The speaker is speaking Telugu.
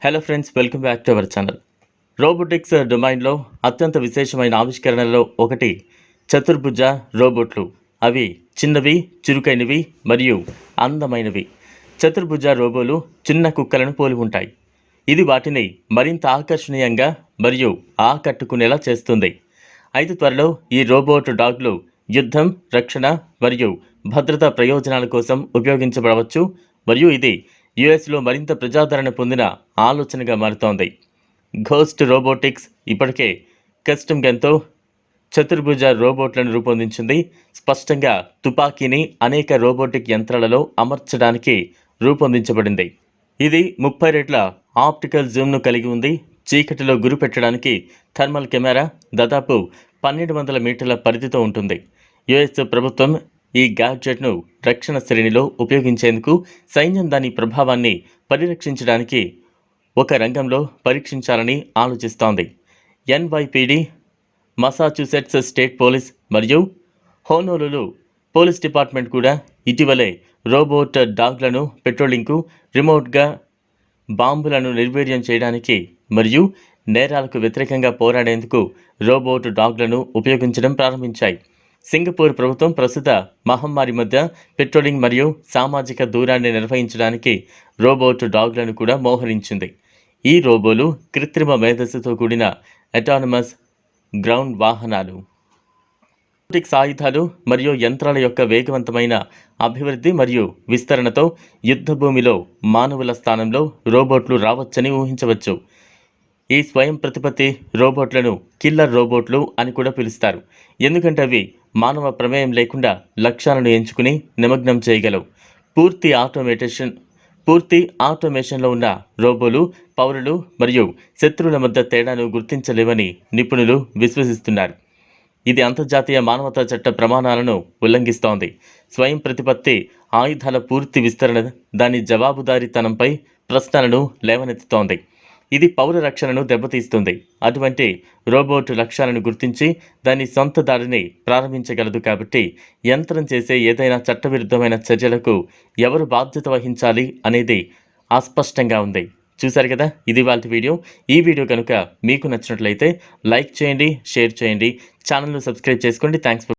Hello friends, welcome back to our channel. Robotics డొమైన్లో అత్యంత విశేషమైన ఆవిష్కరణలో ఒకటి చతుర్భుజ రోబోట్లు. అవి చిన్నవి, చురుకైనవి మరియు అందమైనవి. చతుర్భుజ రోబోలు చిన్న కుక్కలను పోలి ఉంటాయి. ఇది వాటిని మరింత ఆకర్షణీయంగా మరియు ఆకట్టుకునేలా చేస్తుంది. అయితే త్వరలో ఈ రోబోట్ డాగ్లు యుద్ధం, రక్షణ మరియు భద్రతా ప్రయోజనాల కోసం ఉపయోగించబడవచ్చు మరియు ఇది యుఎస్లో మరింత ప్రజాదరణ పొందిన ఆలోచనగా మారుతోంది. ఘోస్ట్ రోబోటిక్స్ ఇప్పటికే కస్టమ్ గన్తో చతుర్భుజ రోబోట్లను రూపొందించింది. స్పష్టంగా తుపాకీని అనేక రోబోటిక్ యంత్రాలలో అమర్చడానికి రూపొందించబడింది. ఇది 30 రెట్ల ఆప్టికల్ జూమ్ను కలిగి ఉంది. చీకటిలో గురి పెట్టడానికి థర్మల్ కెమెరా దాదాపు 1200 మీటర్ల పరిధితో ఉంటుంది. యుఎస్ ప్రభుత్వం ఈ గ్యాడ్జెట్ను రక్షణ శ్రేణిలో ఉపయోగించేందుకు సైన్యం దాని ప్రభావాన్ని పరిరక్షించడానికి ఒక రంగంలో పరీక్షించాలని ఆలోచిస్తోంది. ఎన్వైపీడీ, మసాచ్యూసెట్స్ స్టేట్ పోలీస్ మరియు హోనోలులు పోలీస్ డిపార్ట్మెంట్ కూడా ఇటీవలే రోబోట్ డాగ్లను పెట్రోలింగ్కు, రిమోట్గా బాంబులను నిర్వీర్యం చేయడానికి మరియు నేరాలకు వ్యతిరేకంగా పోరాడేందుకు రోబోట్ డాగ్లను ఉపయోగించడం ప్రారంభించాయి. సింగపూర్ ప్రభుత్వం ప్రస్తుత మహమ్మారి మధ్య పెట్రోలింగ్ మరియు సామాజిక దూరాన్ని నిర్వహించడానికి రోబోట్ డాగ్లను కూడా మోహరించింది. ఈ రోబోలు కృత్రిమ మేధస్సుతో కూడిన అటానమస్ గ్రౌండ్ వాహనాలు, రోబోటిక్స్ ఆయుధాలు మరియు యంత్రాల యొక్క వేగవంతమైన అభివృద్ధి మరియు విస్తరణతో యుద్ధభూమిలో మానవుల స్థానంలో రోబోట్లు రావచ్చని ఊహించవచ్చు. ఈ స్వయం ప్రతిపత్తి రోబోట్లను కిల్లర్ రోబోట్లు అని కూడా పిలుస్తారు, ఎందుకంటే అవి మానవ ప్రమేయం లేకుండా లక్ష్యాలను ఎంచుకుని నిమగ్నం చేయగలవు. పూర్తి ఆటోమేషన్లో ఉన్న రోబోలు పౌరులు మరియు శత్రువుల మధ్య తేడాను గుర్తించలేవని నిపుణులు విశ్వసిస్తున్నారు. ఇది అంతర్జాతీయ మానవతా చట్ట ప్రమాణాలను ఉల్లంఘిస్తోంది. స్వయం ప్రతిపత్తి ఆయుధాల పూర్తి విస్తరణ దాని జవాబుదారీతనంపై ప్రశ్నలను లేవనెత్తుతోంది. ఇది పౌర రక్షణను దెబ్బతీస్తుంది. అటువంటి రోబోట్ లక్ష్యాలను గుర్తించి దాని సొంత దాడిని ప్రారంభించగలదు. కాబట్టి యంత్రం చేసే ఏదైనా చట్టవిరుద్ధమైన చర్యలకు ఎవరు బాధ్యత వహించాలి అనేది అస్పష్టంగా ఉంది. చూశారు కదా, ఇది వాళ్ళ వీడియో. ఈ వీడియో కనుక మీకు నచ్చినట్లయితే లైక్ చేయండి, షేర్ చేయండి, ఛానల్ను సబ్స్క్రైబ్ చేసుకోండి. థ్యాంక్స్.